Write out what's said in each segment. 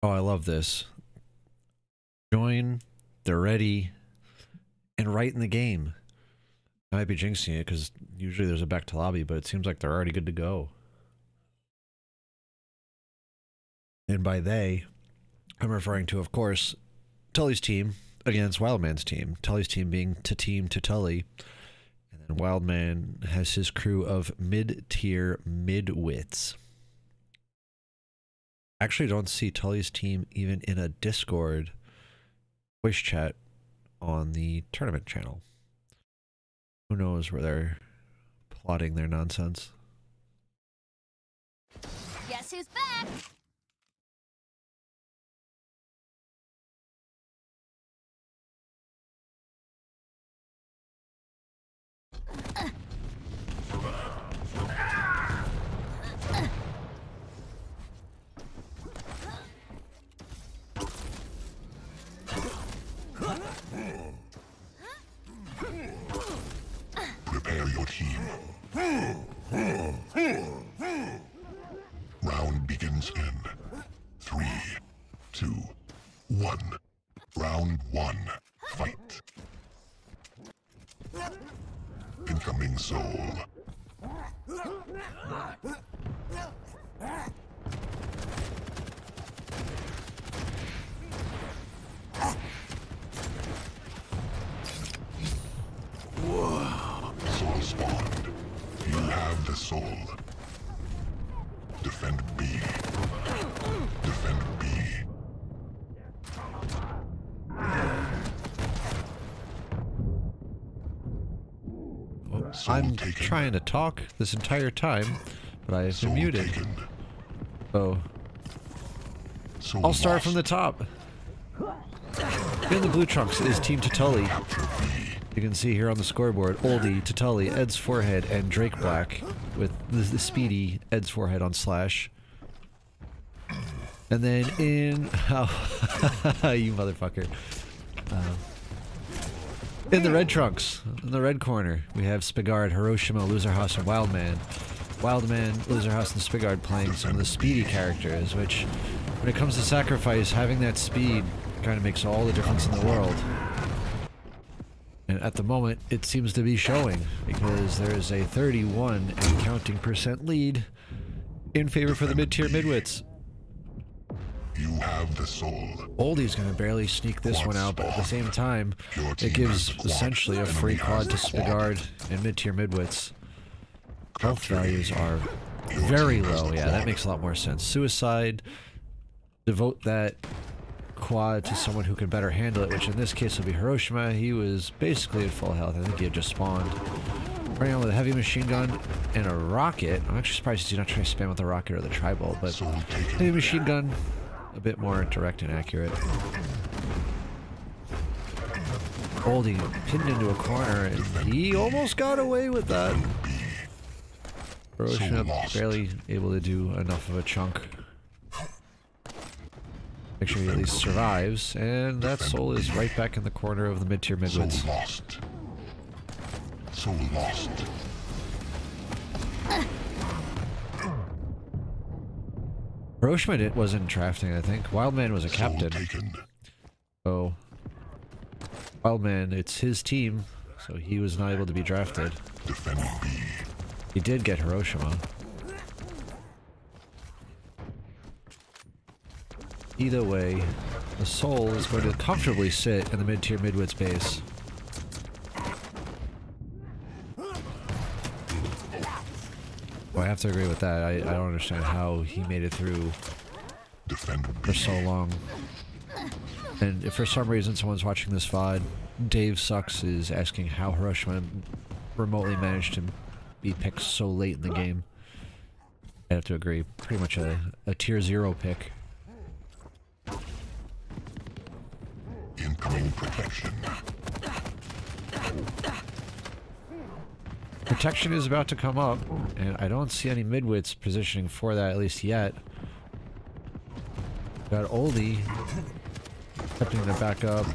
Oh, I love this. Join, they're ready, and right in the game. I might be jinxing it because usually there's a back to lobby, but it seems like they're already good to go. And by they, I'm referring to, of course, Ttully's team against Wildman's team. Ttully's team being Tteam Ttully. And then Wildman has his crew of MidTier MidWits. Actually don't see Ttully's team even in a Discord voice chat on the tournament channel. Who knows where they're plotting their nonsense. Guess who's back? Prepare your team. Round begins in 3, 2, 1. Round 1. Fight. Incoming soul. Soul spawned. You have the soul. Defend B. Defend B. I'm trying to talk this entire time, but I have been muted. So I'll start from the top. In the blue trunks is Team Ttully. You can see here on the scoreboard, Oldie, Ttully, Ed's Forehead, and Drake Black, with the speedy Ed's Forehead on Slash. And then in... Oh, you motherfucker. In the red trunks, in the red corner, we have Spigard, Hiroshima, Loserhouse, and Wildman. Wildman, Loserhouse, and Spigard playing some of the speedy characters, which, when it comes to sacrifice, having that speed kind of makes all the difference in the world. And at the moment, it seems to be showing, because there is a 31 and counting % lead in favor for the MidTier MidWits. You have the soul. Oldie's gonna barely sneak this one out, but at the same time, it gives essentially a free quad to Spigard and MidTier MidWits. Health values are very low. Yeah, that makes a lot more sense. Suicide, devote that quad to someone who can better handle it, which in this case will be Hiroshima. He was basically at full health. I think he had just spawned. Running on with a heavy machine gun and a rocket. I'm actually surprised he's not trying to spam with the rocket or the tri-bolt, but heavy machine gun, a bit more direct and accurate. Oldie pinned into a corner, and he almost got away with that. Hiroshima barely able to do enough of a chunk. Make sure he at least survives, and that soul is right back in the corner of the MidTier MidWits. Soul lost. Soul lost. Hiroshima wasn't drafting, I think. Wildman was a captain. So, Wildman, it's his team, so he was not able to be drafted. He did get Hiroshima. Either way, the soul is going to comfortably sit in the MidTier MidWits base. Well, I have to agree with that. I don't understand how he made it through for so long. And if for some reason someone's watching this VOD, Dave Sucks is asking how Hiroshima remotely managed to be picked so late in the game. I have to agree. Pretty much a tier 0 pick. Incoming protection. Protection is about to come up, and I don't see any midwits positioning for that, at least yet. Got Oldie attempting to back up.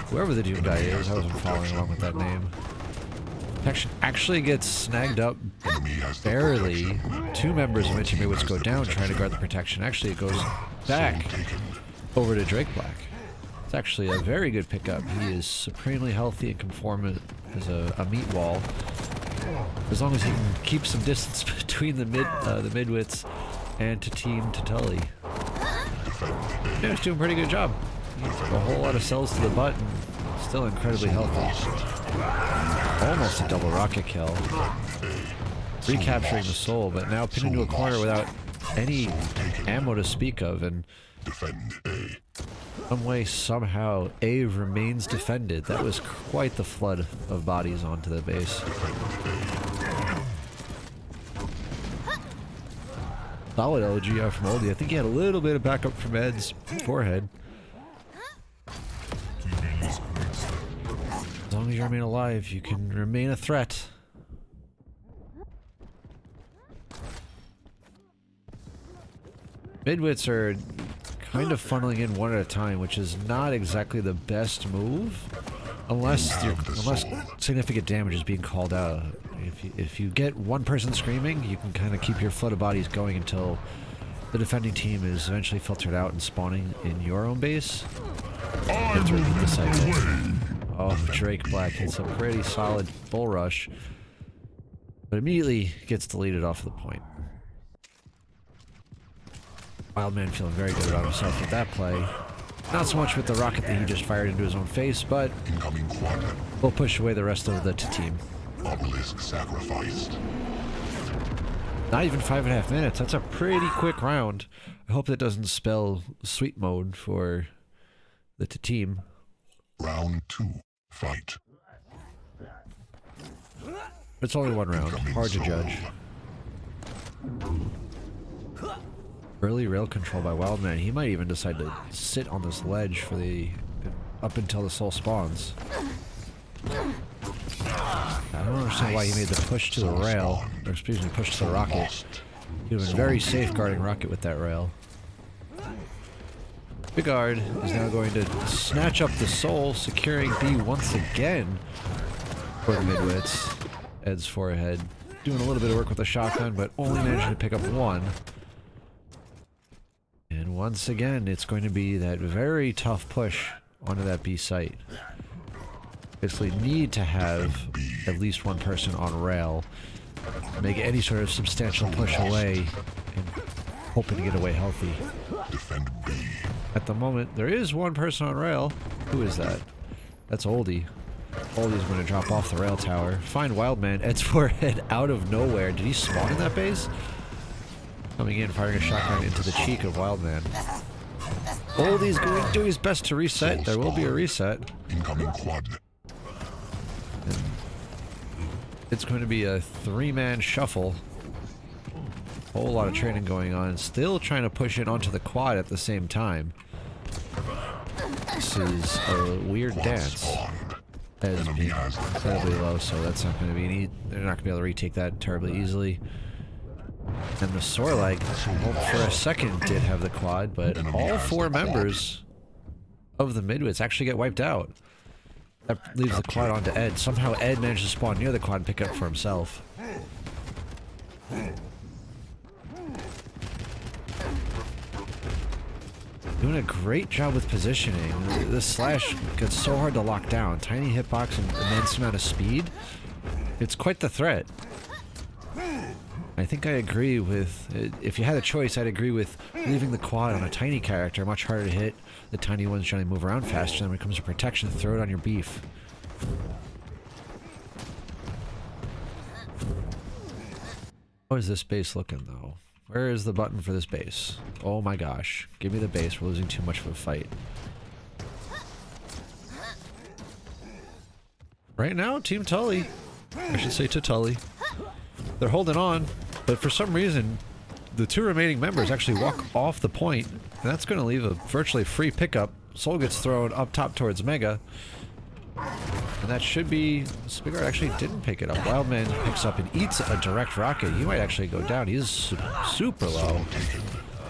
Whoever the Doom guy is, I wasn't following along with that name. Protection actually gets snagged up barely. Two members of MidTier MidWits go down trying to guard the protection. Actually, it goes back over to Drake Black. It's actually a very good pickup. He is supremely healthy and can form as a meat wall. As long as he can keep some distance between the midwits and Tteam Ttully. Yeah, he's doing a pretty good job. He's a whole lot of cells to the butt and still incredibly healthy. Almost a double rocket kill. Recapturing the soul, but now pinned into a corner without any ammo to speak of, and some way, somehow, A remains defended. That was quite the flood of bodies onto the base. Solid LG from Oldie. I think he had a little bit of backup from Ed's forehead. As long as you remain alive, you can remain a threat. Midwits are kind of funneling in one at a time, which is not exactly the best move, unless significant damage is being called out. If you get one person screaming, you can kind of keep your flood of bodies going until the defending team is eventually filtered out and spawning in your own base. Let's repeat the cycle. Oh, Drake Black hits a pretty solid bull rush, but immediately gets deleted off the point. Wildman feeling very good about himself with that play. Not so much with the rocket that he just fired into his own face, but we'll push away the rest of the team. Obelisk sacrificed. Not even 5.5 minutes. That's a pretty quick round. I hope that doesn't spell sweep mode for the team. Round 2. Fight. It's only one round. Hard to judge. Early rail control by Wildman. He might even decide to sit on this ledge for up until the soul spawns. I don't understand why he made the push to the rail, or excuse me, push to the rocket. He would have been very safe guarding rocket with that rail. Bigard is now going to snatch up the soul, securing B once again for the midwits. Ed's forehead. Doing a little bit of work with the shotgun, but only managing to pick up one. And once again, it's going to be that very tough push onto that B site. Basically need to have at least one person on rail, make any sort of substantial push away, and hoping to get away healthy. At the moment, there is one person on rail. Who is that? That's Oldie. Oldie's going to drop off the rail tower. Find Wildman. Ed's forehead out of nowhere. Did he spawn in that base? Coming in, firing a shotgun into the cheek of Wildman. Oldie's going to do his best to reset. There will be a reset. Incoming quad. It's going to be a three-man shuffle. Whole lot of training going on. Still trying to push it onto the quad at the same time. This is a weird dance. As being incredibly low, so that's not going to be any. They're not going to be able to retake that terribly easily. And the Sorlag, for a second, did have the quad, but all four members of the midwits actually get wiped out. That leaves the quad onto Ed. Somehow Ed managed to spawn near the quad and pick it up for himself. Doing a great job with positioning. This slash gets so hard to lock down. Tiny hitbox and immense amount of speed. It's quite the threat. I think I agree with... If you had a choice, I'd agree with leaving the quad on a tiny character. Much harder to hit. The tiny ones trying to move around faster. Then when it comes to protection, throw it on your beef. How is this base looking, though? Where is the button for this base? Oh my gosh. Give me the base. We're losing too much of a fight. Right now, Team Ttully. I should say Ttully. They're holding on, but for some reason, the two remaining members actually walk off the point, and that's going to leave a virtually free pickup. Soul gets thrown up top towards Mega, and that should be... Spigard actually didn't pick it up. Wildman picks up and eats a direct rocket. He might actually go down. He's super low.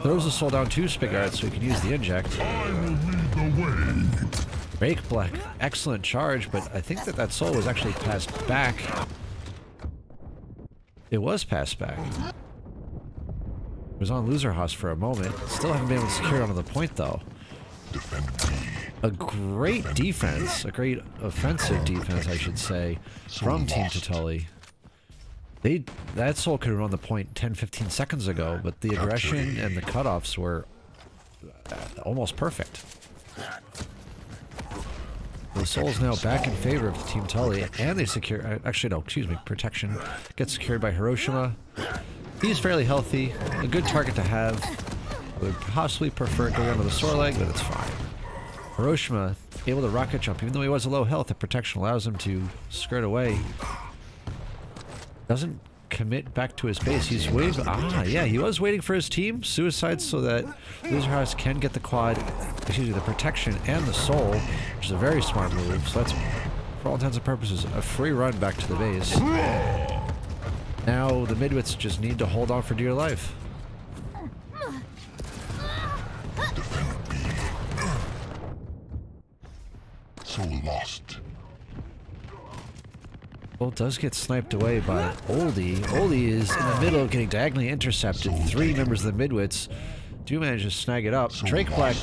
Throws the soul down to Spigard so he can use the inject. Quake Black, excellent charge, but I think that soul was actually passed back It was passed back. It was on loser house for a moment. Still haven't been able to secure it onto the point, though. A great defense, a great offensive defense, I should say, from Team Ttully. That soul could have run the point 10-15 seconds ago, but the aggression and the cutoffs were almost perfect. The soul's now back in favor of Team Ttully, and they secure... actually, no, excuse me, protection gets secured by Hiroshima. He's fairly healthy, a good target to have. Would possibly prefer going under the sore leg, but it's fine. Hiroshima, able to rocket jump, even though he was a low health, the protection allows him to skirt away. Doesn't commit back to his base. He's waiting. Ah, yeah, he was waiting for his team. Suicide so that Loser House can get the quad, excuse me, the protection and the soul, which is a very smart move. So that's, for all intents and purposes, a free run back to the base. Now the MidWits just need to hold on for dear life. So lost. Well, it does get sniped away by Oldie. Oldie is in the middle, getting diagonally intercepted. Three members of the MidWits do manage to snag it up. Drake Black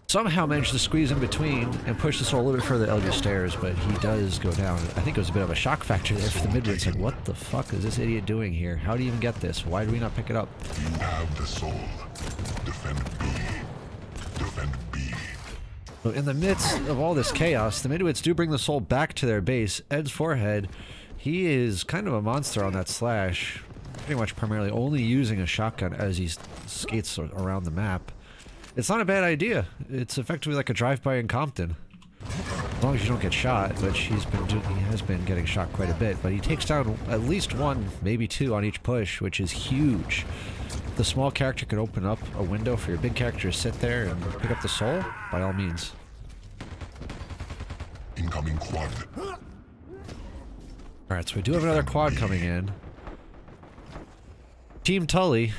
somehow managed to squeeze in between and push the soul a little bit further LG stairs, but he does go down. I think it was a bit of a shock factor there for the MidWits. Like, what the fuck is this idiot doing here? How do you even get this? Why do we not pick it up? You have the soul. Defend B. Defend B. So in the midst of all this chaos, the MidWits do bring the soul back to their base. Ed's forehead, he is kind of a monster on that slash. Pretty much primarily only using a shotgun as he skates around the map. It's not a bad idea. It's effectively like a drive-by in Compton. As long as you don't get shot, which he has been getting shot quite a bit, but he takes down at least one, maybe two on each push, which is huge. The small character could open up a window for your big character to sit there and pick up the soul, by all means. Incoming quad. Alright, so we do have another quad coming in. Team Ttully,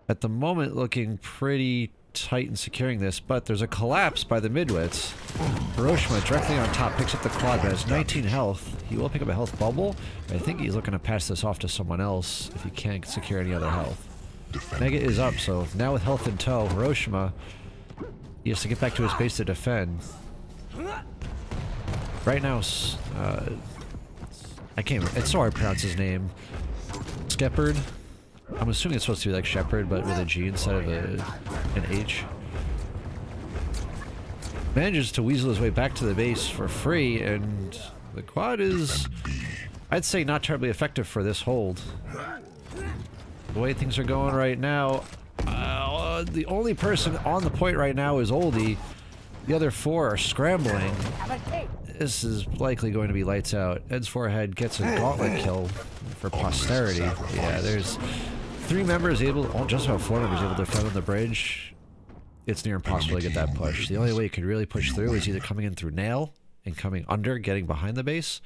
at the moment, looking pretty tight in securing this, but there's a collapse by the MidWits. Hiroshima directly on top picks up the quad, but has 19 health. He will pick up a health bubble. I think he's looking to pass this off to someone else if he can't secure any other health. Mega is up, so now with health in tow, Hiroshima, he has to get back to his base to defend. Right now, it's so hard to pronounce his name. Skepard. I'm assuming it's supposed to be like Shepherd, but with a G instead of an H. Manages to weasel his way back to the base for free, and the quad is, I'd say, not terribly effective for this hold. The way things are going right now, the only person on the point right now is Oldie. The other four are scrambling. This is likely going to be lights out. Ed's forehead gets a gauntlet kill for posterity. Yeah, there's three members able, just about four members able to defend on the bridge. It's near impossible to get that push. The only way you could really push through is either coming in through nail and coming under, getting behind the base,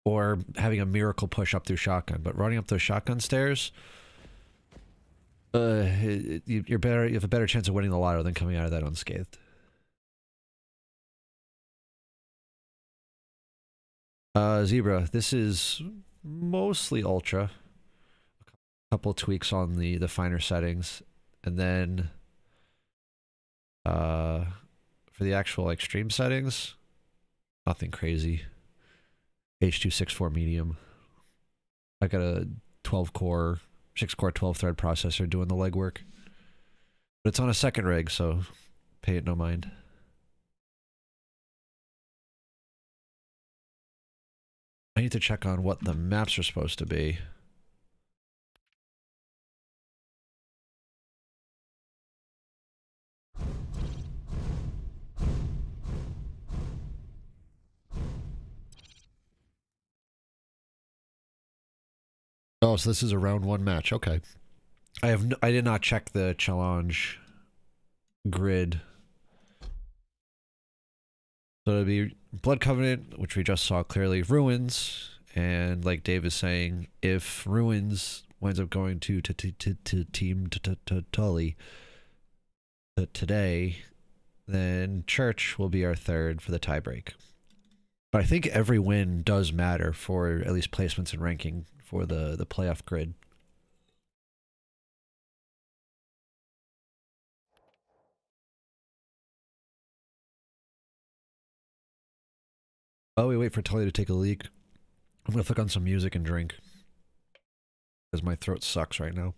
or having a miracle push up through shotgun. But running up those shotgun stairs, you're better. You have a better chance of winning the lotto than coming out of that unscathed. Zebra, this is mostly ultra. A couple tweaks on the finer settings, and then for the actual extreme settings, nothing crazy. H.264 medium. I got a 12-core, 6-core 12-thread processor doing the legwork. But it's on a second rig, so pay it no mind. I need to check on what the maps are supposed to be. Oh, so this is a round one match. Okay. I did not check the challenge grid. So it'll be Blood Covenant, which we just saw clearly, Ruins, and like Dave is saying, if Ruins winds up going to Team Ttully today, then Church will be our third for the tiebreak. But I think every win does matter for at least placements and ranking for the playoff grid. Oh, we wait for Ttully to take a leak. I'm gonna flick on some music and drink. Because my throat sucks right now.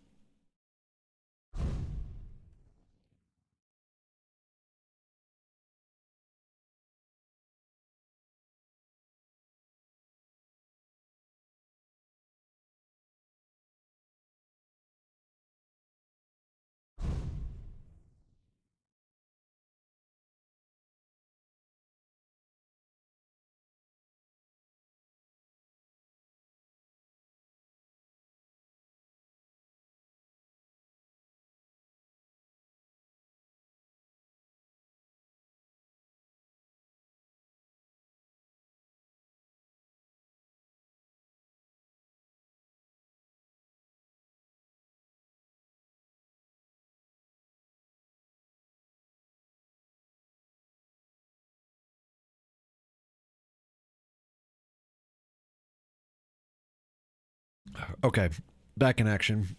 Okay, back in action.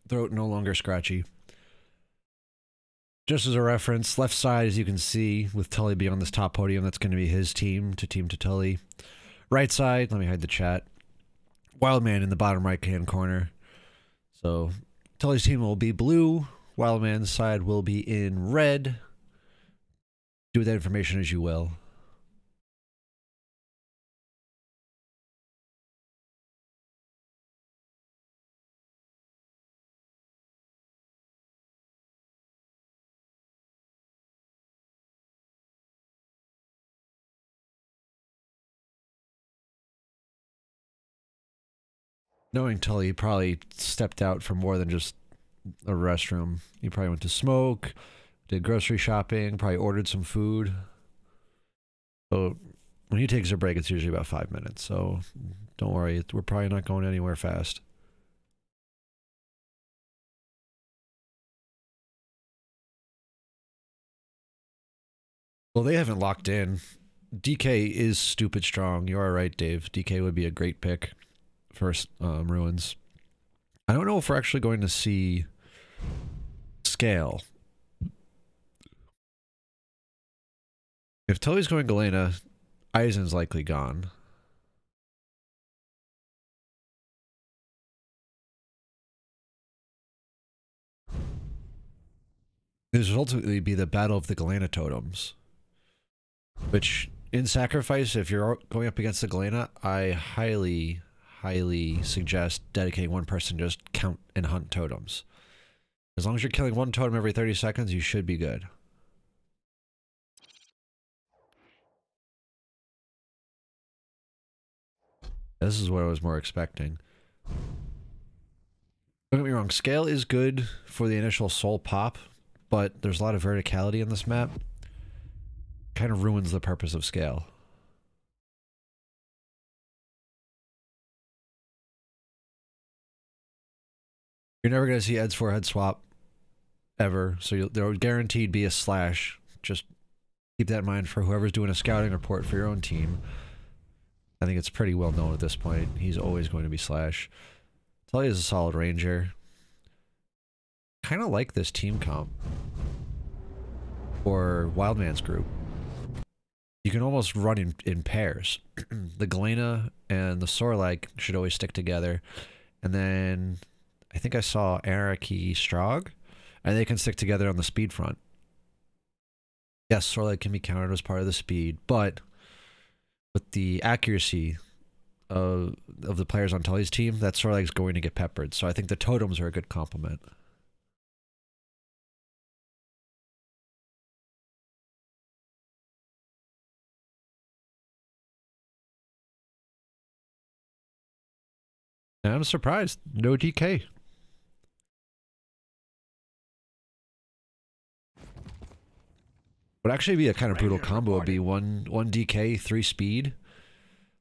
Throat no longer scratchy. Just as a reference, left side, as you can see, with Ttully being on this top podium, that's going to be his team, Team Ttully. Right side, let me hide the chat. Wildman in the bottom right-hand corner. So, Ttully's team will be blue. Wildman's side will be in red. Do with that information as you will. Knowing Ttully, he probably stepped out for more than just a restroom. He probably went to smoke, did grocery shopping, probably ordered some food. So when he takes a break, it's usually about 5 minutes. So don't worry, we're probably not going anywhere fast. Well, they haven't locked in. DK is stupid strong. You are right, Dave. DK would be a great pick for Ruins. I don't know if we're actually going to see scale. If Ttully's going Galena, Eisen's likely gone. This will ultimately be the battle of the Galena totems. Which, in Sacrifice, if you're going up against the Galena, I highly suggest dedicating one person to just count and hunt totems. As long as you're killing one totem every 30 seconds, you should be good. This is what I was more expecting. Don't get me wrong, scale is good for the initial soul pop, but there's a lot of verticality in this map. Kind of ruins the purpose of scale. You're never going to see Ed's forehead swap ever, so there would guaranteed be a slash. Just keep that in mind for whoever's doing a scouting report for your own team. I think it's pretty well known at this point. He's always going to be slash. Ttully is a solid ranger. Kind of like this team comp for Wildman's group. You can almost run in pairs. The Galena and the Sorlag should always stick together. And then I think I saw Anarchy Strog, and they can stick together on the speed front. Yes, Sorlag can be counted as part of the speed, but with the accuracy of the players on Ttully's team, that Sorlag's going to get peppered. So I think the totems are a good complement. And I'm surprised. No DK. Would actually be a kind of brutal combo. Would be one DK, 3 speed.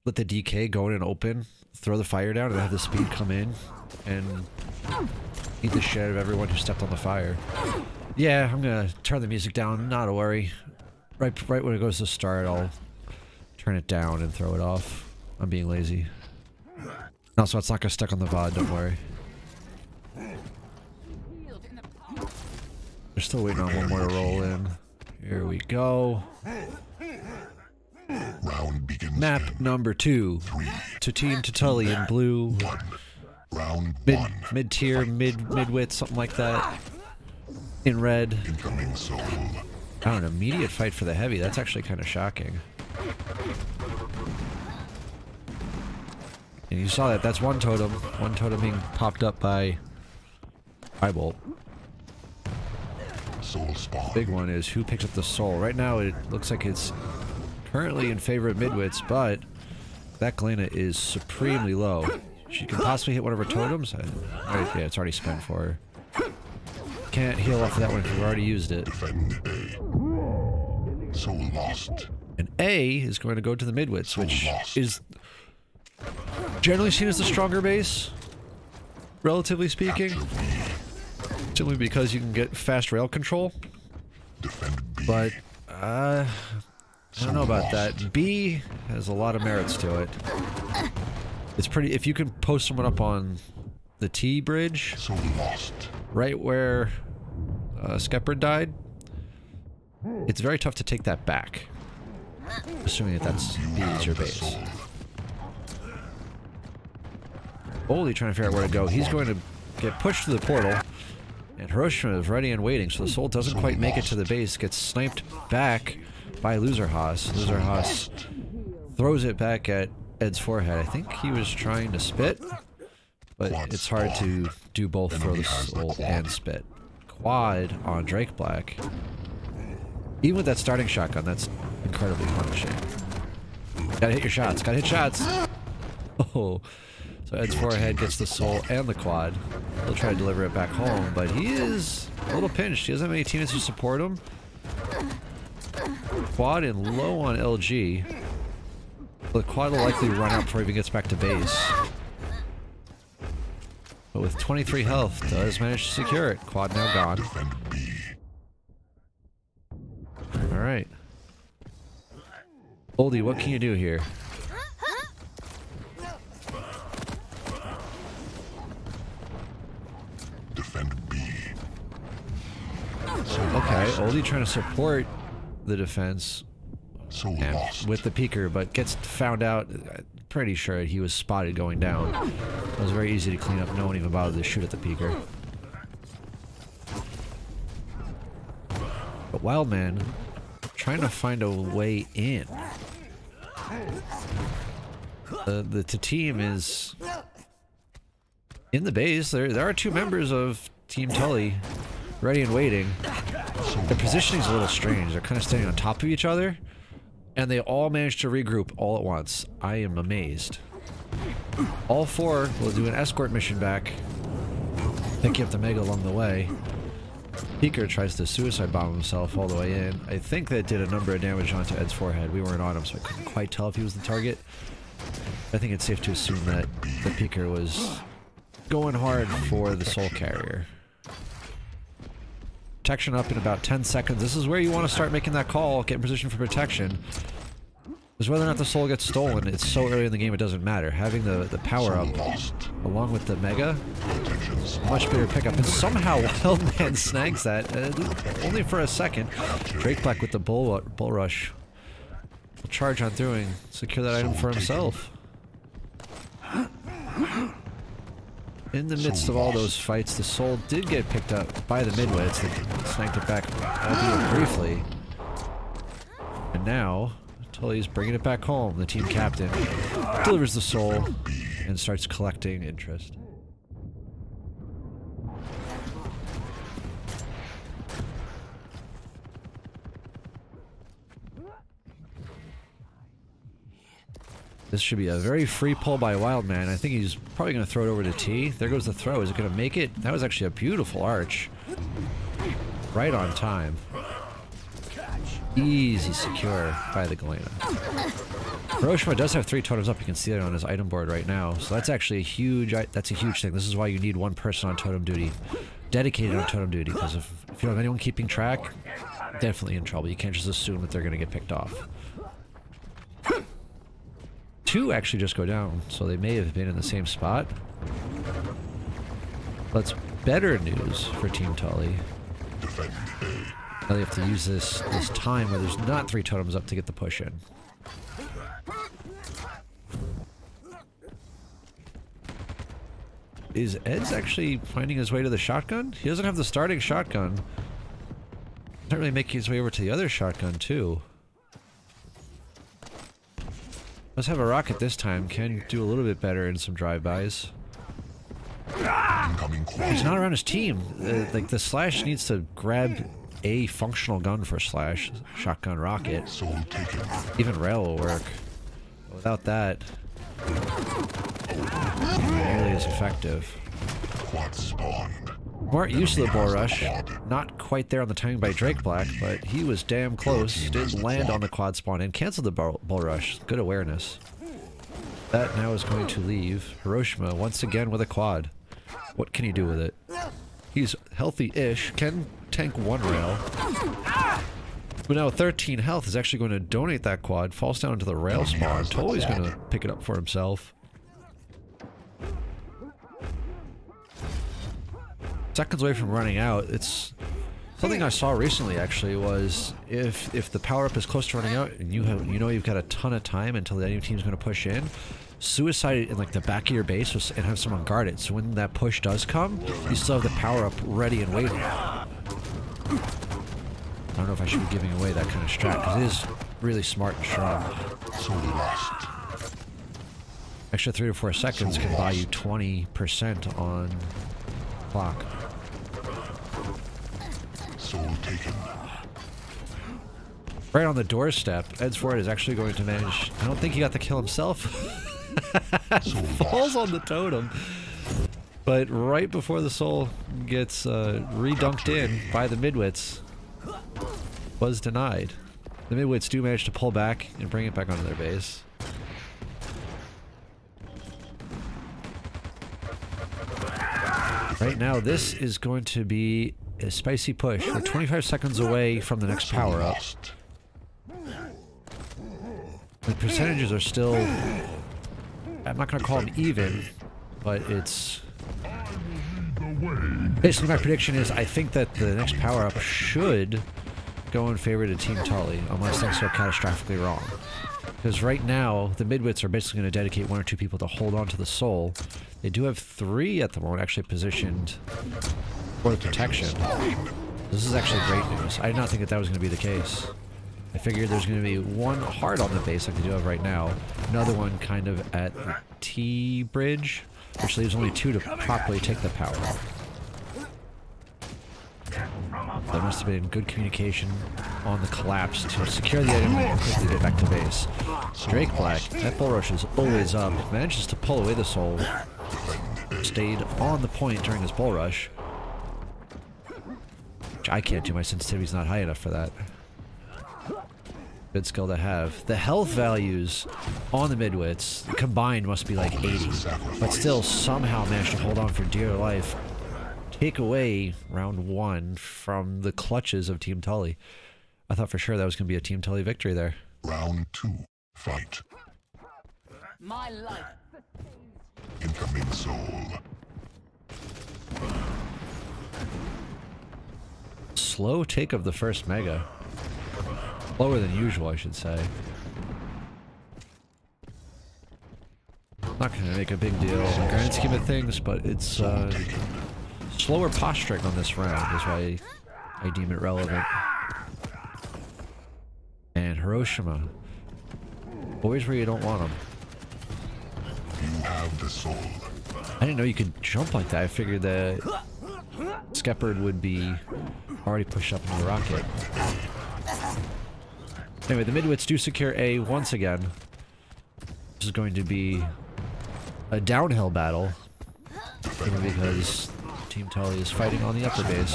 Let the DK go in and open, throw the fire down, and have the speed come in and eat the shit out of everyone who stepped on the fire. Yeah, I'm gonna turn the music down. Not a worry. Right when it goes to start, I'll turn it down and throw it off. I'm being lazy. No, so it's not gonna stuck on the VOD, don't worry. We're still waiting on one more to roll in. Here we go. Round begins. Map number 2. To Team Ttully in blue. Round Mid-tier, MidWits, something like that. In red. incoming soul. Oh, an immediate fight for the heavy. That's actually kind of shocking. And you saw that. That's one totem. One totem being popped up by Eyebolt. Soul spawn. Big one is who picks up the soul. Right now it looks like it's currently in favor of MidWits, but that Galena is supremely low. She can possibly hit one of her totems. Yeah, it's already spent for her. Can't heal off of that one because we've already used it. Defend A. Soul lost. And A is going to go to the MidWits, which is generally seen as the stronger base, relatively speaking. Simply because you can get fast rail control. Defend B. But, I don't know about that. B has a lot of merits to it. It's pretty, if you can post someone up on the T bridge, Soul lost. right where Skepard died, it's very tough to take that back. Assuming that that's B is your base. Holy, trying to figure out where to go. He's going to get pushed to the portal. And Hiroshima is ready and waiting, so the soul doesn't quite make it to the base. Gets sniped back by Loser Haas. Loser Haas throws it back at Ed's forehead. I think he was trying to spit, but it's hard to do both throw the soul and spit. Quad on Drake Black. Even with that starting shotgun, that's incredibly punishing. Gotta hit your shots. Gotta hit shots. Oh. So Ed's forehead gets the soul and the quad. He'll try to deliver it back home, but he is a little pinched. He doesn't have any teammates who support him. Quad and low on LG. The quad will likely run out before he even gets back to base. But with 23 health, does manage to secure it. Quad now gone. Alright. Oldie, what can you do here? Okay, Oldie trying to support the defense with the peeker, but gets found out. Pretty sure he was spotted going down. It was very easy to clean up. No one even bothered to shoot at the peeker. But Wildman trying to find a way in. The Tteam is in the base. There are two members of Team Ttully ready and waiting. Their positioning's a little strange. They're kind of standing on top of each other, and they all managed to regroup all at once. I am amazed. All four will do an escort mission back, picking up the Mega along the way. Peeker tries to suicide bomb himself all the way in. I think that did a number of damage onto Ed's forehead. We weren't on him, so I couldn't quite tell if he was the target. I think it's safe to assume that the Peeker was going hard for the soul carrier. Protection up in about 10 seconds. This is where you want to start making that call, get in position for protection. Because whether or not the soul gets stolen, it's so early in the game it doesn't matter. Having the power up along with the Mega, much better pickup. And somehow Wildman snags that, only for a second. Drake Black with the bull rush. Will charge on through and secure that item for himself. In the midst of all those fights, the soul did get picked up by the MidWits. They sniped it back, albeit briefly. And now, Ttully's bringing it back home. The team captain delivers the soul and starts collecting interest. This should be a very free pull by Wildman. I think he's probably going to throw it over to T. There goes the throw. Is it going to make it? That was actually a beautiful arch. Right on time. Easy secure by the Galena. Hiroshima does have 3 totems up. You can see that on his item board right now. So that's actually a huge thing. This is why you need one person on totem duty. Dedicated on totem duty. Because if you don't have anyone keeping track, definitely in trouble. You can't just assume that they're going to get picked off. two actually just go down, so they may have been in the same spot. That's better news for Team Ttully. Now they have to use this time where there's not 3 totems up to get the push in. Is Ed's actually finding his way to the shotgun? He doesn't have the starting shotgun. He's not really making his way over to the other shotgun, too. Let's have a rocket this time. Can do a little bit better in some drive-bys. He's not around his team. Like, the Slash needs to grab a functional gun for Slash. Shotgun rocket. Even rail will work. But without that, nearly as effective. Weren't used to the bull rush. Not quite there on the timing by Drake Black, but he was damn close. Did land on the quad spawn and canceled the bull rush. Good awareness. That now is going to leave Hiroshima once again with a quad. What can he do with it? He's healthy-ish. Can tank 1 rail. But now 13 health is actually going to donate that quad. Falls down to the rail spawn. Ttully's going to pick it up for himself. Seconds away from running out. It's something I saw recently, actually, was if the power-up is close to running out and you know you've got a ton of time until the enemy team's going to push in, suicide in like the back of your base and have someone guard it. So when that push does come, you still have the power-up ready and waiting. I don't know if I should be giving away that kind of strat, because it is really smart and strong. Extra 3 to 4 seconds can buy you 20% on clock. Right on the doorstep, Ed's Ford is actually going to manage. I don't think he got the kill himself. Falls on the totem. But right before the soul gets redunked in by the MidWits, was denied. The MidWits do manage to pull back and bring it back onto their base. Right now, this is going to be a spicy push. We're 25 seconds away from the next power-up. The percentages are still... I'm not going to call them even, but it's... Basically, my prediction is I think that the next power-up should go in favor to Team Ttully, unless things go catastrophically wrong. Because right now, the MidWits are basically going to dedicate 1 or 2 people to hold on to the soul. They do have 3 at the moment actually positioned for the protection. This is actually great news. I did not think that that was going to be the case. I figured there's going to be 1 hard on the base like they do have right now, another one kind of at the T bridge, which leaves only 2 to properly take the power. There must have been good communication on the collapse to secure the item and quickly get back to base. Drake Black, that bull rush is always up, manages to pull away the soul, stayed on the point during his bull rush, which I can't do, my sensitivity's not high enough for that. Good skill to have. The health values on the MidWits combined must be like 80, but still somehow managed to hold on for dear life. Take away round 1 from the clutches of Team Ttully. I thought for sure that was going to be a Team Ttully victory there. Round 2, fight. My life. Incoming soul. Slow take of the first mega. Lower than usual, I should say. Not going to make a big deal in the grand scheme of things, but it's slower posturing on this round is why I deem it relevant. And Hiroshima. Always where you don't want them. You have the soul. I didn't know you could jump like that. I figured that Skepard would be already pushed up into the rocket. Anyway, the MidWits do secure A once again. This is going to be a downhill battle, because Team Ttully is fighting on the upper base.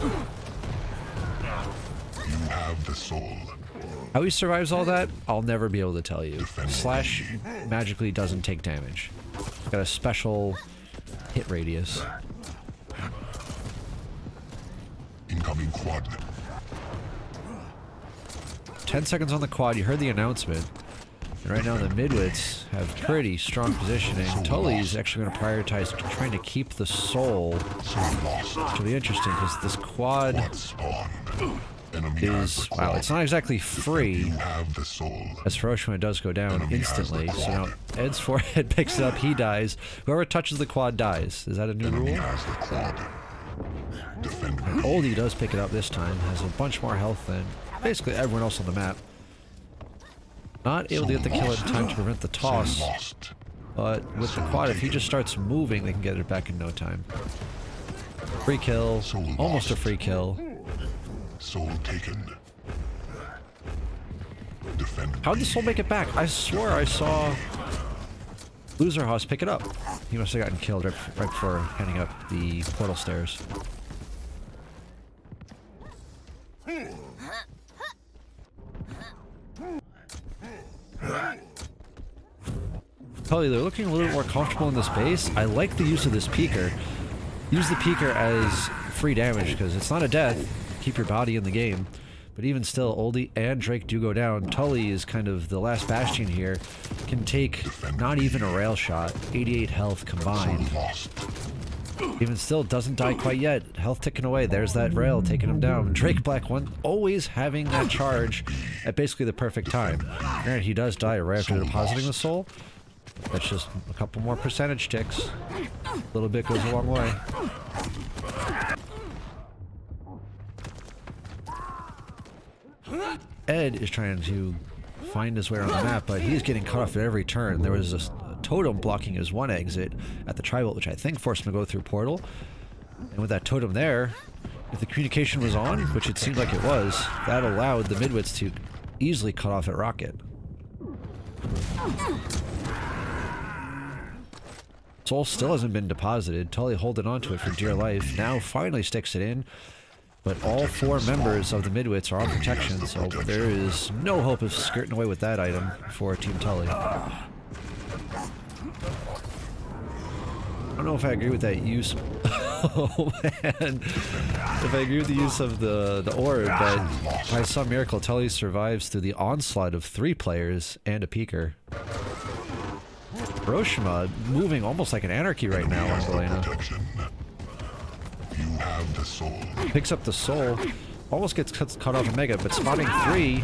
You have the soul. How he survives all that, I'll never be able to tell you. Slash magically doesn't take damage. Got a special hit radius. Incoming quad. 10 seconds on the quad. You heard the announcement. And right now the midwits have pretty strong positioning. Ttully is actually going to prioritize trying to keep the soul. Which will be interesting because this quad is, wow, it's not exactly free, as Hiroshima does go down instantly. So now Ed's forehead picks it up, he dies. Whoever touches the quad dies. Is that a new rule? And Oldie does pick it up this time, has a bunch more health than basically everyone else on the map. Not able to get the kill in time to prevent the toss, but with the quad, if he just starts moving, they can get it back in no time. Free kill, almost a free kill. Soul taken. How'd the soul make it back? I swore I saw Loserhouse pick it up. He must have gotten killed right before heading up the portal stairs. Tell you, they're looking a little bit more comfortable in this base. I like the use of this peeker. Use the peeker as free damage because it's not a death. Keep your body in the game. But even still, Oldie and Drake do go down. Ttully is kind of the last bastion here. Can take not even a rail shot. 88 health combined. Even still, doesn't die quite yet. Health ticking away. There's that rail taking him down. Drake Black one always having that charge at basically the perfect time. Granted, he does die right after depositing the soul. That's just a couple more percentage ticks. A little bit goes a long way. Ed is trying to find his way around the map, but he's getting cut off at every turn. There was a totem blocking his one exit at the tri-vault, which I think forced him to go through portal. And with that totem there, if the communication was on, which it seemed like it was, that allowed the midwits to easily cut off at rocket. Soul still hasn't been deposited. Ttully holding onto it for dear life. Now finally sticks it in. But all four members of the midwits are on protection, so there is no hope of skirting away with that item for Team Ttully. I don't know if I agree with that use. Oh man. If I agree with the use of the orb, but by some miracle, Ttully survives through the onslaught of 3 players and a peeker. Hiroshima moving almost like an anarchy right now on Galena. Picks up the soul, almost gets cut off a mega, but spotting 3. I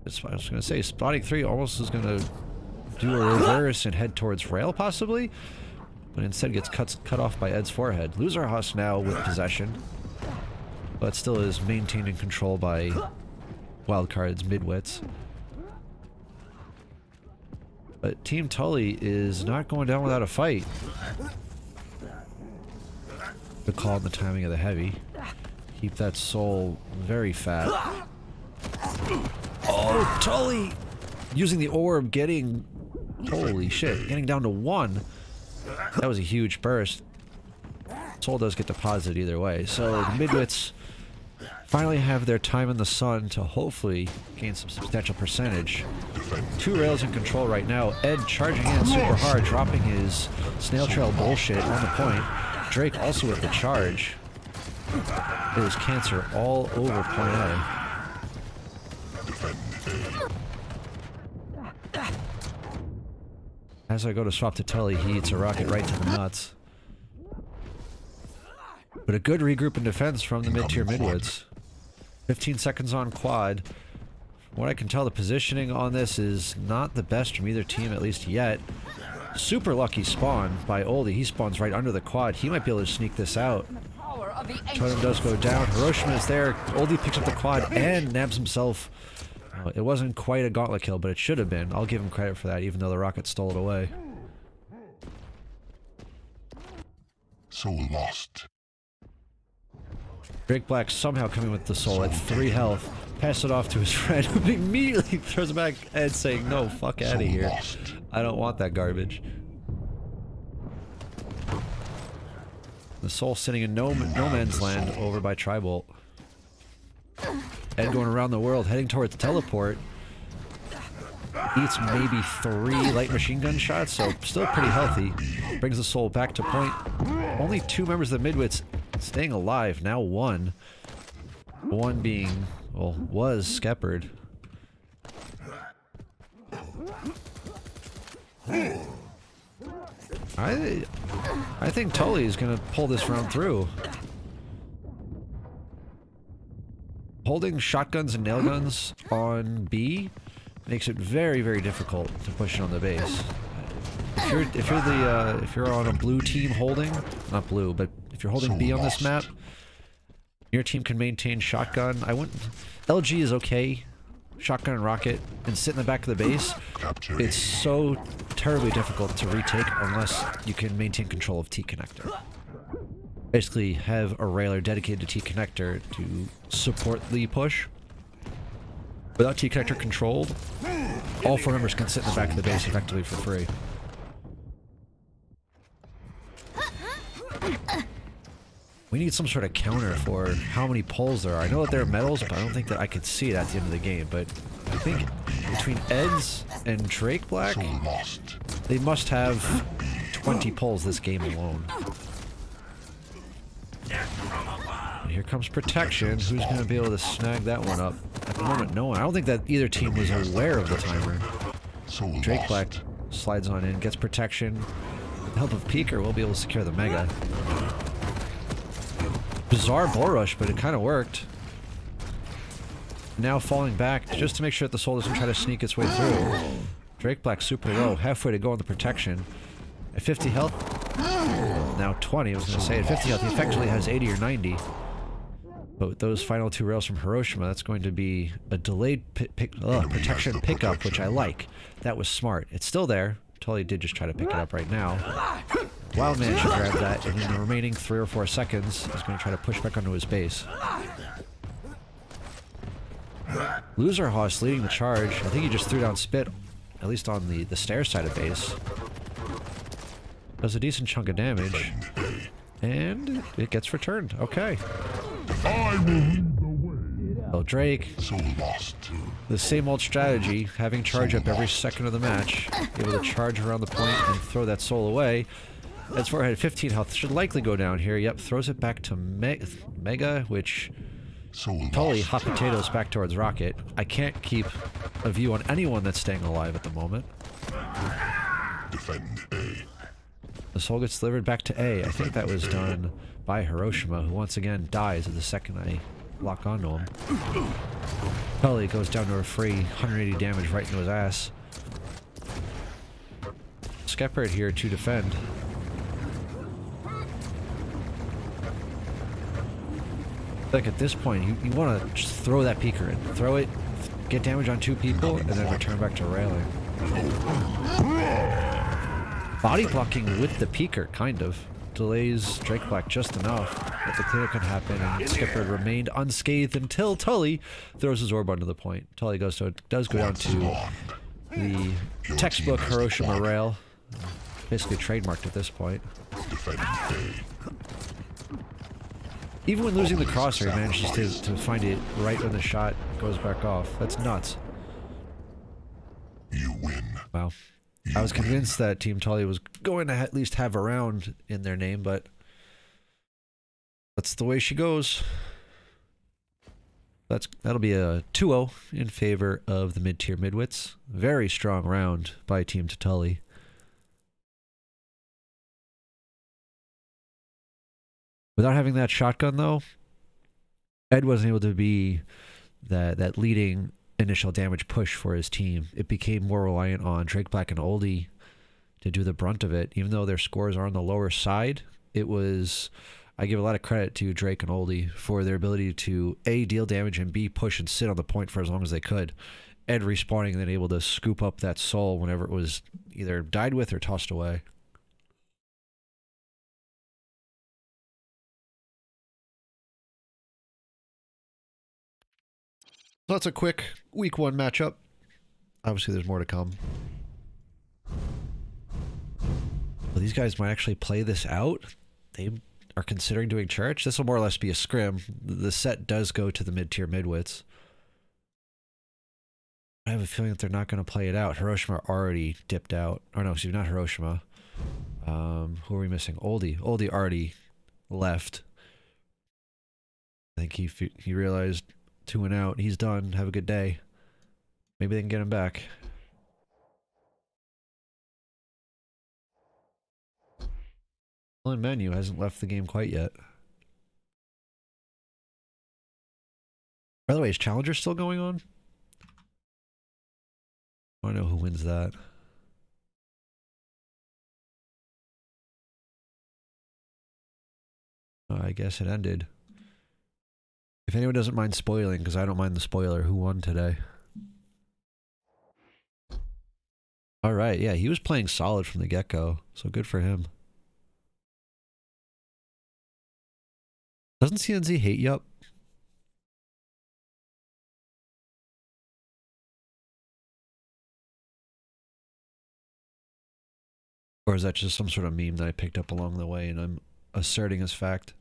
was gonna say, spotting 3 almost is gonna do a reverse and head towards rail possibly, but instead gets cut off by Ed's forehead. Loserhouse now with possession, but still is maintained in control by Wildcard's midwits. But Team Ttully is not going down without a fight. Good call on the timing of the heavy. Keep that soul very fat. Oh, Ttully! Using the orb, getting... Holy shit, getting down to 1. That was a huge burst. Soul does get deposited either way. So the midwits finally have their time in the sun to hopefully gain some substantial percentage. 2 rails in control right now. Ed charging in super hard, dropping his snail trail bullshit on the point. Drake also with the charge. It is cancer all over point A. As I go to swap to Ttully, he eats a rocket right to the nuts. But a good regroup in defense from the mid-tier midwits. 15 seconds on quad. From what I can tell, the positioning on this is not the best from either team, at least yet. Super lucky spawn by Oldie. He spawns right under the quad. He might be able to sneak this out. Totem does go down. Hiroshima is there. Oldie picks up the quad and nabs himself. It wasn't quite a gauntlet kill, but it should have been. I'll give him credit for that, even though the rocket stole it away. So lost. Drake Black somehow coming with the soul at 3 health. Pass it off to his friend, who immediately throws it back and saying, "No, fuck out of here. I don't want that garbage." The soul sitting in no man's land over by Tri-Bolt. Ed going around the world, heading towards teleport. Eats maybe 3 light machine gun shots, so still pretty healthy. Brings the soul back to point. Only 2 members of the midwits staying alive, now 1. 1 being well, was Skepard. I think Ttully is going to pull this round through. Holding shotguns and nail guns on B makes it very, very difficult to push it on the base. If you're on a blue team holding, not blue, but if you're holding B on this map, your team can maintain shotgun. LG is okay. Shotgun and rocket and sit in the back of the base. It's so terribly difficult to retake unless you can maintain control of T connector. Basically have a railer dedicated to T connector to support the push. Without T connector controlled, all 4 members can sit in the back of the base effectively for free. We need some sort of counter for how many pulls there are. I know that there are medals, but I don't think that I could see it at the end of the game. But I think between Eds and Drake Black, they must have 20 pulls this game alone. And here comes protection. Who's going to be able to snag that one up? At the moment, no one. I don't think that either team was aware of the timer. Drake Black slides on in, gets protection. With the help of Peeker, we'll be able to secure the Mega. Bizarre bull rush, but it kind of worked. Now falling back just to make sure that the soul doesn't try to sneak its way through. Drake Black super low, halfway to go on the protection. At 50 health, now 20, I was going to say. At 50 health, he effectively has 80 or 90. But with those final 2 rails from Hiroshima, that's going to be a delayed protection pickup, which I like. That was smart. It's still there. Ttully did just try to pick it up right now. Wildman should grab that, and in the remaining 3 or 4 seconds, he's going to try to push back onto his base. Loser Hoss leading the charge. I think he just threw down Spit, at least on the stair side of base. Does a decent chunk of damage, and it gets returned. Okay. Well, Drake, the same old strategy, having charge up every second of the match, able to charge around the point and throw that soul away. As far ahead, 15 health should likely go down here. Yep, throws it back to Mega, which Ttully hot potatoes back towards Rocket. I can't keep a view on anyone that's staying alive at the moment. Defend A. The soul gets delivered back to A. I think that was done by Hiroshima, who once again dies at the second I lock onto him. Ttully goes down to a free 180 damage right into his ass. Skepard here to defend. Like at this point, you want to just throw that Peeker in. Throw it, get damage on 2 people, and then return back to railing. Body blocking with the Peeker, kind of. Delays Drake Black just enough that the clear can happen, and Skepard remained unscathed until Ttully throws his orb onto the point. Ttully does go down to the textbook Hiroshima rail. Basically trademarked at this point. Even when losing the crosshair, he manages to find it right when the shot goes back off. That's nuts. You win. Wow. I was convinced that Team Ttully was going to at least have a round in their name, but that's the way she goes. That'll be a 2-0 in favor of the mid-tier midwits. Very strong round by Team Ttully. Without having that shotgun, though, Ed wasn't able to be that leading initial damage push for his team. It became more reliant on Drake Black and Oldie to do the brunt of it. Even though their scores are on the lower side, it was... I give a lot of credit to Drake and Oldie for their ability to A, deal damage, and B, push and sit on the point for as long as they could. Ed respawning and then able to scoop up that soul whenever it was either died with or tossed away. So that's a quick week 1 matchup. Obviously, there's more to come. Well, these guys might actually play this out. They are considering doing church. This will more or less be a scrim. The set does go to the mid-tier midwits. I have a feeling that they're not going to play it out. Hiroshima already dipped out. Or no, excuse me, not Hiroshima. Who are we missing? Oldie. Oldie already left. I think he realized 2 and out. He's done. Have a good day. Maybe they can get him back. Menu hasn't left the game quite yet. By the way, is Challenger still going on? I don't know who wins that. I guess it ended. If anyone doesn't mind spoiling, because I don't mind the spoiler, who won today? Alright, yeah, he was playing solid from the get-go, so good for him. Doesn't CNZ hate Yup? Or is that just some sort of meme that I picked up along the way and I'm asserting as fact?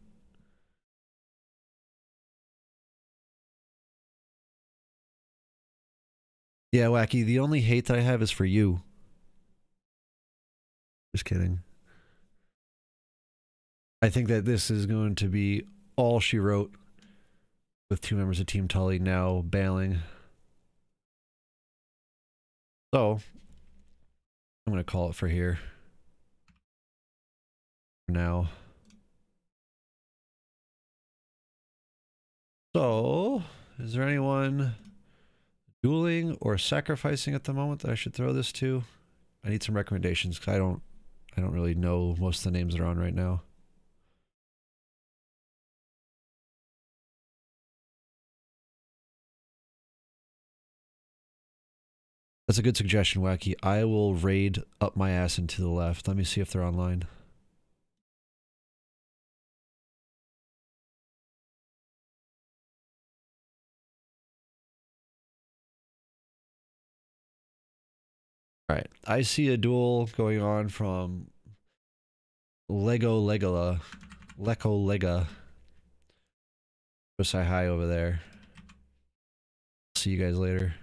Yeah, Wacky, the only hate that I have is for you. Just kidding. I think that this is going to be all she wrote with 2 members of Team Ttully now bailing. So, I'm going to call it for here. For now. So, is there anyone dueling or sacrificing at the moment that I should throw this to? I need some recommendations because I don't really know most of the names that are on right now. That's a good suggestion, Wacky. I will raid up my ass and to the left. Let me see if they're online. Alright, I see a duel going on from Lega. Go say hi over there. See you guys later.